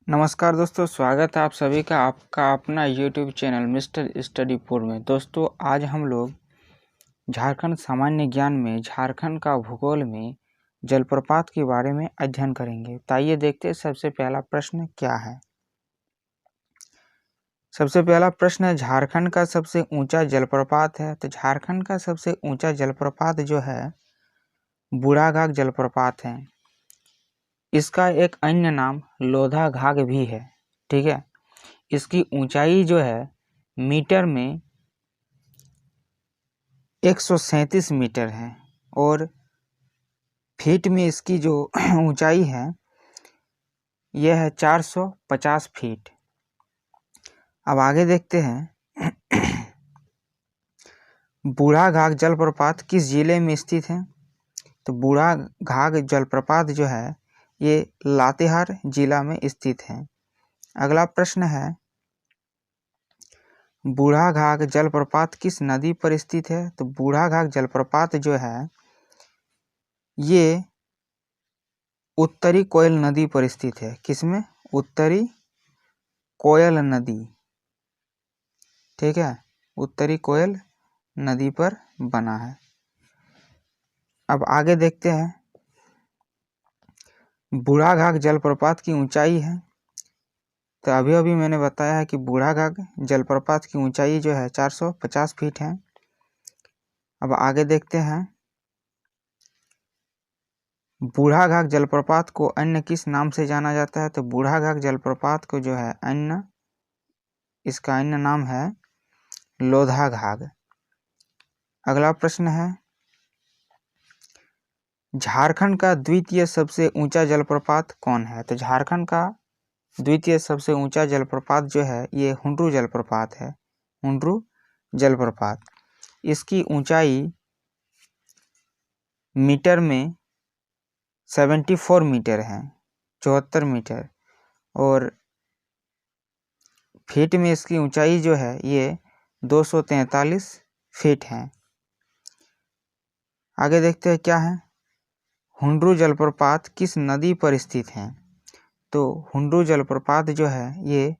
नमस्कार दोस्तों, स्वागत है आप सभी का आपका अपना YouTube चैनल मिस्टर स्टडी 4 में। दोस्तों आज हम लोग झारखंड सामान्य ज्ञान में झारखंड का भूगोल में जलप्रपात के बारे में अध्ययन करेंगे। तो आइए देखते हैं सबसे पहला प्रश्न क्या है। सबसे पहला प्रश्न है, झारखंड का सबसे ऊंचा जलप्रपात है। तो झारखंड का सबसे ऊंचा जलप्रपात जो है बूढ़ाघाघ जलप्रपात है। इसका एक अन्य नाम लोधाघाघ भी है। ठीक है, इसकी ऊंचाई जो है मीटर में 137 मीटर है और फीट में इसकी जो ऊंचाई है यह है 450 फीट। अब आगे देखते हैं बूढ़ाघाघ जलप्रपात किस जिले में स्थित है। तो बूढ़ाघाघ जलप्रपात जो है ये लातेहार जिला में स्थित है। अगला प्रश्न है, बूढ़ाघाघ जलप्रपात किस नदी पर स्थित है। तो बूढ़ाघाघ जलप्रपात जो है ये उत्तरी कोयल नदी पर स्थित है। किसमें? उत्तरी कोयल नदी। ठीक है, उत्तरी कोयल नदी पर बना है। अब आगे देखते हैं, बूढ़ाघाघ जलप्रपात की ऊंचाई है। तो अभी मैंने बताया है कि बूढ़ाघाघ जलप्रपात की ऊंचाई जो है 450 फीट है। अब आगे देखते हैं, बूढ़ाघाघ जलप्रपात को अन्य किस नाम से जाना जाता है। तो बूढ़ाघाघ जलप्रपात को जो है इसका अन्य नाम है लोधाघाघ। अगला प्रश्न है, झारखंड का द्वितीय सबसे ऊंचा जलप्रपात कौन है। तो झारखंड का द्वितीय सबसे ऊंचा जलप्रपात जो है ये हुंड्रू जलप्रपात है। हुंड्रू जलप्रपात, इसकी ऊंचाई मीटर में 74 मीटर है, 74 मीटर, और फीट में इसकी ऊंचाई जो है ये 243 फीट है। आगे देखते हैं क्या है, हुंड्रू जलप्रपात किस नदी पर स्थित है। तो हुंड्रू जलप्रपात जो है ये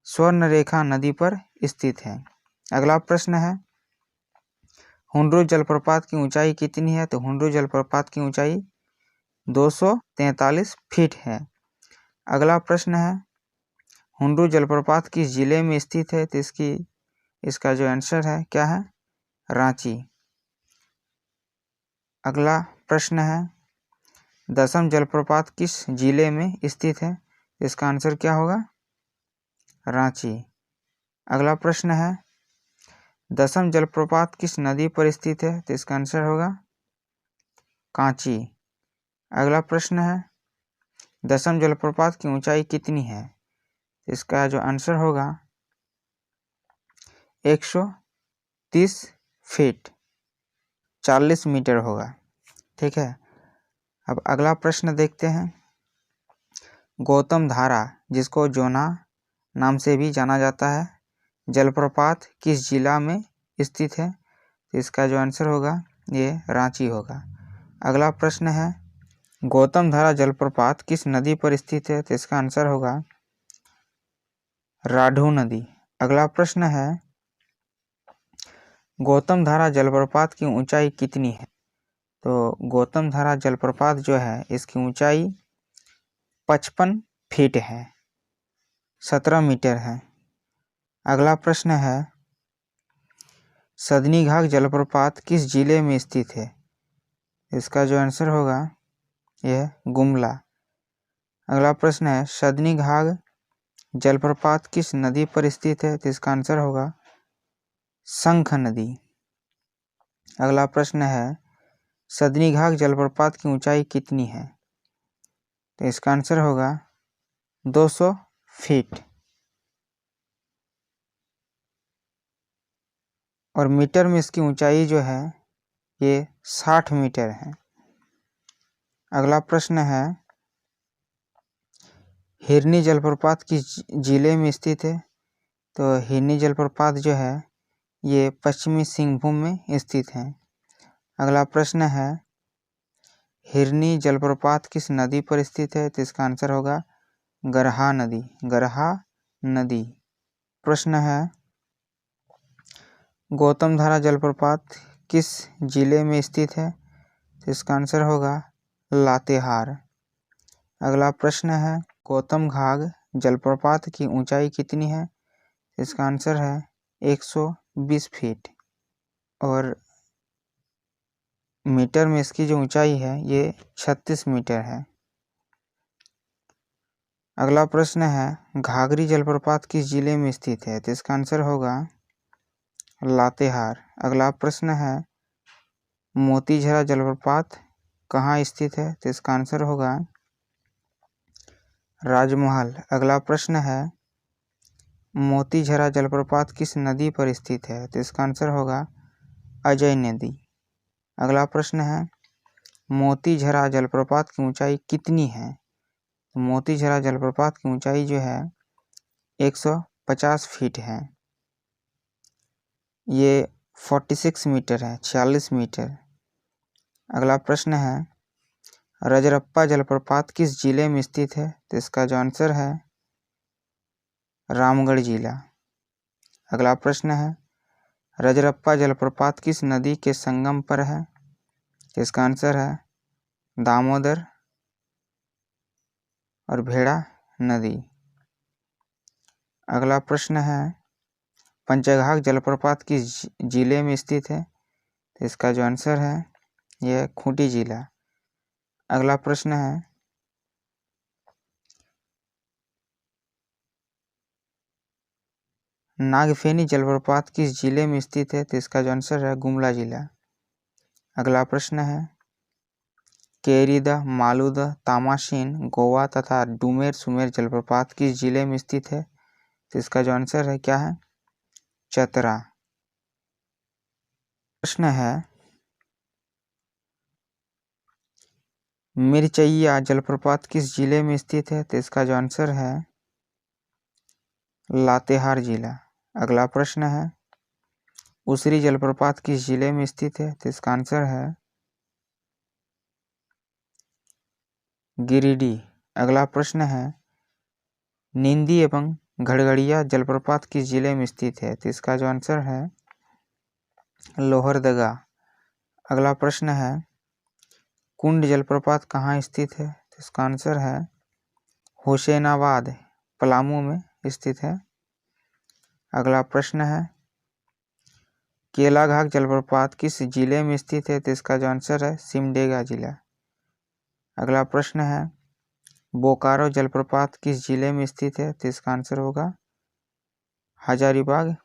स्वर्णरेखा नदी पर स्थित है। अगला प्रश्न है, हुंड्रू जलप्रपात की ऊंचाई कितनी है। तो हुंड्रू जलप्रपात की ऊंचाई 243 फीट है। अगला प्रश्न है, हुंड्रू जलप्रपात किस जिले में स्थित है। तो इसका जो आंसर है क्या है, रांची। अगला प्रश्न है, दसम जलप्रपात किस जिले में स्थित है। इसका आंसर क्या होगा, रांची। अगला प्रश्न है, दसम जलप्रपात किस नदी पर स्थित है। तो इसका आंसर होगा कांची। अगला प्रश्न है, दसम जलप्रपात की ऊंचाई कितनी है। इसका जो आंसर होगा 130 फीट, 40 मीटर होगा। ठीक है, अब अगला प्रश्न देखते हैं, गौतम धारा जिसको जोना नाम से भी जाना जाता है जलप्रपात किस जिला में स्थित है। तो इसका जो आंसर होगा ये रांची होगा। अगला प्रश्न है, गौतम धारा जलप्रपात किस नदी पर स्थित है। तो इसका आंसर होगा राढ़ू नदी। अगला प्रश्न है, गौतम धारा जलप्रपात की ऊंचाई कितनी है। तो गौतम धारा जलप्रपात जो है इसकी ऊंचाई 55 फीट है, 17 मीटर है। अगला प्रश्न है, सदनीघाघ जलप्रपात किस जिले में स्थित है। इसका जो आंसर होगा यह गुमला। अगला प्रश्न है, सदनीघाघ जलप्रपात किस नदी पर स्थित है। तो इसका आंसर होगा शंख नदी। अगला प्रश्न है, सदनीघाघ जलप्रपात की ऊंचाई कितनी है। तो इसका आंसर होगा 200 फीट, और मीटर में इसकी ऊंचाई जो है ये 60 मीटर है। अगला प्रश्न है, हिरनी जलप्रपात किस जिले में स्थित है। तो हिरनी जलप्रपात जो है ये पश्चिमी सिंहभूम में स्थित है। अगला प्रश्न है, हिरनी जलप्रपात किस नदी पर स्थित है। तो इसका आंसर होगा गरहा नदी, गरहा नदी। प्रश्न है गौतम धारा जलप्रपात किस जिले में स्थित है? तो इसका आंसर होगा लातेहार। अगला प्रश्न है गौतम घाघ जलप्रपात की ऊंचाई कितनी है? इसका आंसर है 120 फीट और मीटर में इसकी जो ऊंचाई है ये 36 मीटर है। अगला प्रश्न है घाघरी जलप्रपात किस जिले में स्थित है? तो इसका आंसर होगा लातेहार। अगला प्रश्न है मोतीझरा जलप्रपात कहाँ स्थित है? तो इसका आंसर होगा राजमहल। अगला प्रश्न है मोतीझरा जलप्रपात किस नदी पर स्थित है? तो इसका आंसर होगा अजय नदी। अगला प्रश्न है मोतीझरा जलप्रपात की ऊंचाई कितनी है? मोतीझरा जलप्रपात की ऊंचाई जो है 150 फीट है। ये 46 मीटर है, 46 मीटर। अगला प्रश्न है रजरप्पा जलप्रपात किस जिले में स्थित है? तो इसका जो आंसर है रामगढ़ जिला। अगला प्रश्न है रजरप्पा जलप्रपात किस नदी के संगम पर है? तो इसका आंसर है दामोदर और भेड़ा नदी। अगला प्रश्न है पंचघाघ जलप्रपात किस जिले में स्थित है? तो इसका जो आंसर है यह खूंटी जिला। अगला प्रश्न है नागफेनी जलप्रपात किस जिले में स्थित है? तो इसका जो आंसर है गुमला जिला। अगला प्रश्न है केरीदह, मालूदह, तामाशीन, गोवा तथा डुमेर सुमेर जलप्रपात किस जिले में स्थित है? तो इसका जो आंसर है क्या है चतरा। प्रश्न है मिर्चैया जलप्रपात किस जिले में स्थित है? तो इसका जो आंसर है लातेहार जिला। अगला प्रश्न है उसरी जलप्रपात किस जिले में स्थित है? तो इसका आंसर है गिरिडीह। अगला प्रश्न है निंदी एवं घड़गड़िया जलप्रपात किस जिले में स्थित है? तो इसका जो आंसर है लोहरदगा। अगला प्रश्न है कुंड जलप्रपात कहाँ स्थित है? तो इसका आंसर है हुसैनाबाद, पलामू में स्थित है। अगला प्रश्न है केलाघाट जलप्रपात किस जिले में स्थित है? तो इसका जो आंसर है सिमडेगा जिला। अगला प्रश्न है बोकारो जलप्रपात किस जिले में स्थित है? तो इसका आंसर होगा हजारीबाग।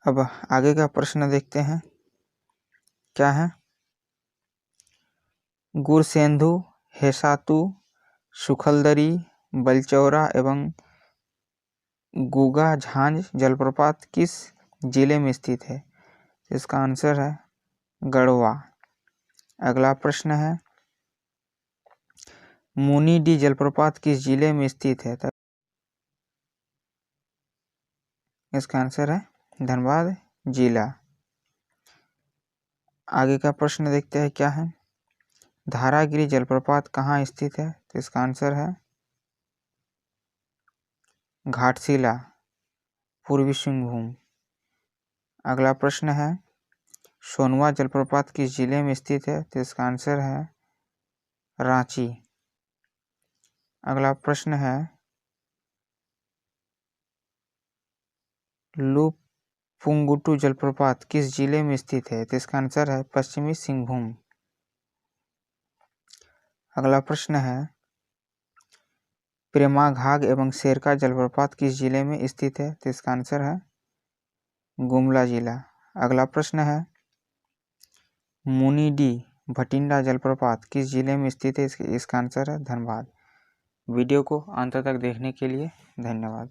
अब आगे का प्रश्न देखते हैं क्या है। गुरसेंधु, हेसातु, सुखलदरी, बलचौरा एवं गुगा झांझ जलप्रपात किस जिले में स्थित है? इसका आंसर है गढ़वा। अगला प्रश्न है मुनीडी जलप्रपात किस जिले में स्थित है? इसका आंसर है धनबाद जिला। आगे का प्रश्न देखते हैं क्या है। धारागिरी जलप्रपात कहाँ स्थित है? तो इसका आंसर है घाटशिला, पूर्वी सिंहभूम। अगला प्रश्न है सोनवा जलप्रपात किस जिले में स्थित है? तो इसका आंसर है रांची। अगला प्रश्न है लुपुंगुटू जलप्रपात किस जिले में स्थित है? तो इसका आंसर है पश्चिमी सिंहभूम। अगला प्रश्न है प्रेमाघाघ एवं शेरका जलप्रपात किस जिले में स्थित है? तो इसका आंसर है गुमला जिला। अगला प्रश्न है मुनीडी भटिंडा जलप्रपात किस जिले में स्थित है? इसका आंसर है धनबाद। वीडियो को अंत तक देखने के लिए धन्यवाद।